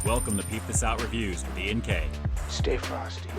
Welcome to Peep This Out Reviews with Ian K. Stay frosty.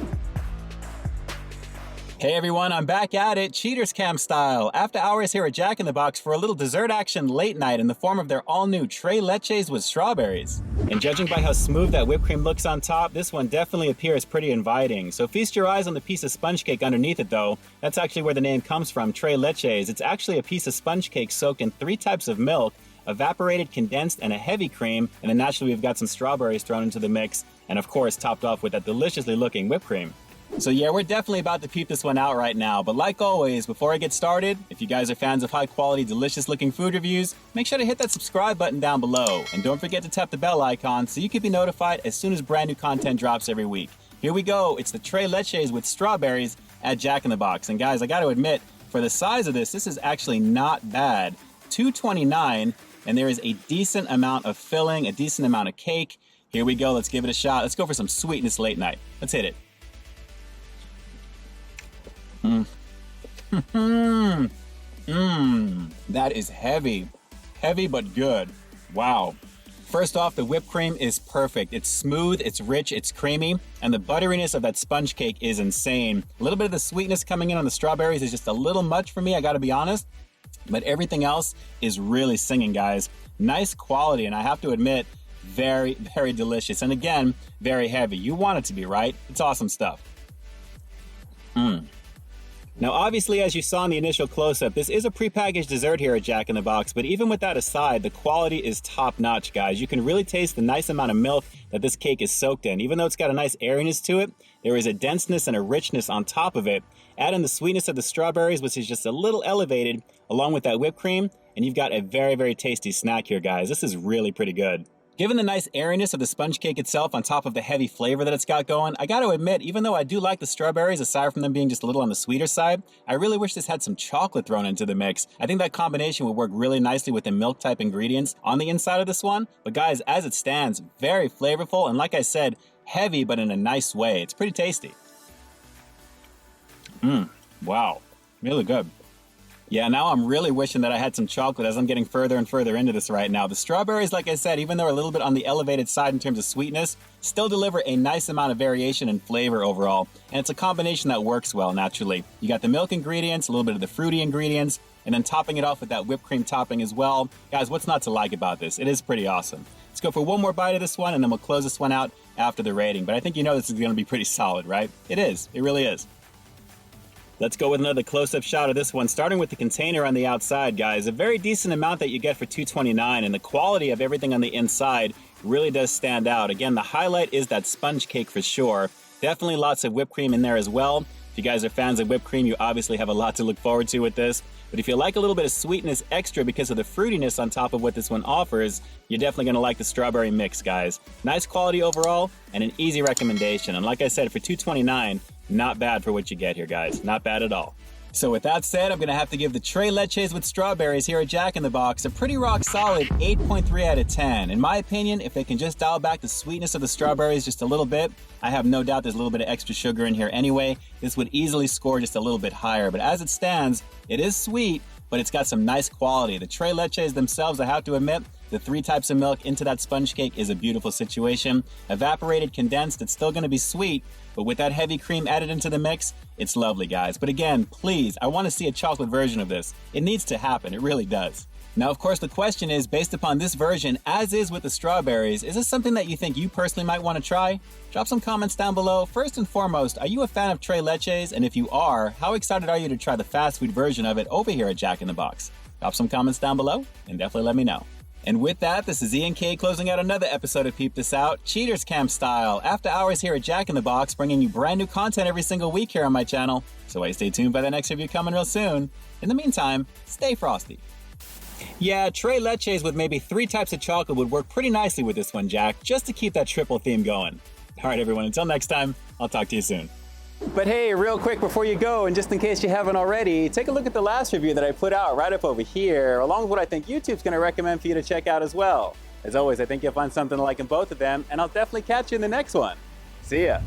Hey everyone, I'm back at it, Cheaters Camp style. After hours here at Jack in the Box for a little dessert action late night in the form of their all-new TRES LECHES with strawberries. And judging by how smooth that whipped cream looks on top, this one definitely appears pretty inviting. So feast your eyes on the piece of sponge cake underneath it though. That's actually where the name comes from, TRES LECHES. It's actually a piece of sponge cake soaked in 3 types of milk, evaporated, condensed, and a heavy cream. And then naturally we've got some strawberries thrown into the mix, and of course topped off with that deliciously looking whipped cream. So yeah, we're definitely about to peep this one out right now, but like always, before I get started, if you guys are fans of high quality, delicious looking food reviews, make sure to hit that subscribe button down below, and don't forget to tap the bell icon so you can be notified as soon as brand new content drops every week. Here we go, it's the TRES LECHES with strawberries at Jack in the Box, and guys, I gotta admit, for the size of this is actually not bad. $2.29, and there is a decent amount of filling, a decent amount of cake. Here we go, let's give it a shot. Let's go for some sweetness late night. Let's hit it. That is heavy. Heavy but good. Wow. First off, the whipped cream is perfect. It's smooth, it's rich, it's creamy, and the butteriness of that sponge cake is insane. A little bit of the sweetness coming in on the strawberries is just a little much for me, I gotta be honest. But everything else is really singing, guys. Nice quality, and I have to admit, very, very delicious. And again, very heavy. You want it to be, right? It's awesome stuff. Now, obviously, as you saw in the initial close-up, this is a prepackaged dessert here at Jack in the Box, but even with that aside, the quality is top-notch, guys. You can really taste the nice amount of milk that this cake is soaked in. Even though it's got a nice airiness to it, there is a denseness and a richness on top of it. Add in the sweetness of the strawberries, which is just a little elevated, along with that whipped cream, and you've got a very, very tasty snack here, guys. This is really pretty good. Given the nice airiness of the sponge cake itself on top of the heavy flavor that it's got going, I gotta admit, even though I do like the strawberries, aside from them being just a little on the sweeter side, I really wish this had some chocolate thrown into the mix. I think that combination would work really nicely with the milk type ingredients on the inside of this one. But guys, as it stands, very flavorful, and like I said, heavy but in a nice way. It's pretty tasty. Wow, really good. Yeah, now I'm really wishing that I had some chocolate as I'm getting further and further into this right now. The strawberries, like I said, even though a little bit on the elevated side in terms of sweetness, still deliver a nice amount of variation in flavor overall. And it's a combination that works well, naturally. You got the milk ingredients, a little bit of the fruity ingredients, and then topping it off with that whipped cream topping as well. Guys, what's not to like about this? It is pretty awesome. Let's go for one more bite of this one, and then we'll close this one out after the rating. But I think you know this is going to be pretty solid, right? It is. It really is. Let's go with another close-up shot of this one, starting with the container on the outside, guys. A very decent amount that you get for $2.29, and the quality of everything on the inside really does stand out. Again, the highlight is that sponge cake for sure. Definitely lots of whipped cream in there as well. If you guys are fans of whipped cream, you obviously have a lot to look forward to with this. But if you like a little bit of sweetness extra because of the fruitiness on top of what this one offers, you're definitely going to like the strawberry mix, guys. Nice quality overall, and an easy recommendation. And like I said, for $2.29, not bad for what you get here, guys. Not bad at all. So with that said, I'm going to have to give the TRES LECHES with strawberries here at Jack in the Box a pretty rock solid 8.3 out of 10. In my opinion, if they can just dial back the sweetness of the strawberries just a little bit, I have no doubt there's a little bit of extra sugar in here anyway. This would easily score just a little bit higher. But as it stands, it is sweet, but it's got some nice quality. The TRES LECHES themselves, I have to admit, the 3 types of milk into that sponge cake is a beautiful situation. Evaporated, condensed, it's still going to be sweet, but with that heavy cream added into the mix, it's lovely, guys. But again, please, I want to see a chocolate version of this. It needs to happen. It really does. Now, of course, the question is, based upon this version, as is with the strawberries, is this something that you think you personally might want to try? Drop some comments down below. First and foremost, are you a fan of TRES LECHES? And if you are, how excited are you to try the fast food version of it over here at Jack in the Box? Drop some comments down below and definitely let me know. And with that, this is Ian K closing out another episode of Peep This Out, Cheaters Camp style, after hours here at Jack in the Box, bringing you brand new content every single week here on my channel. So stay tuned for the next review coming real soon. In the meantime, stay frosty. Yeah, TRES LECHES with maybe 3 types of chocolate would work pretty nicely with this one, Jack, just to keep that triple theme going. All right, everyone, until next time, I'll talk to you soon. But hey, real quick before you go, and just in case you haven't already, take a look at the last review that I put out right up over here, along with what I think YouTube's going to recommend for you to check out as well. As always, I think you'll find something to like in both of them, and I'll definitely catch you in the next one. See ya.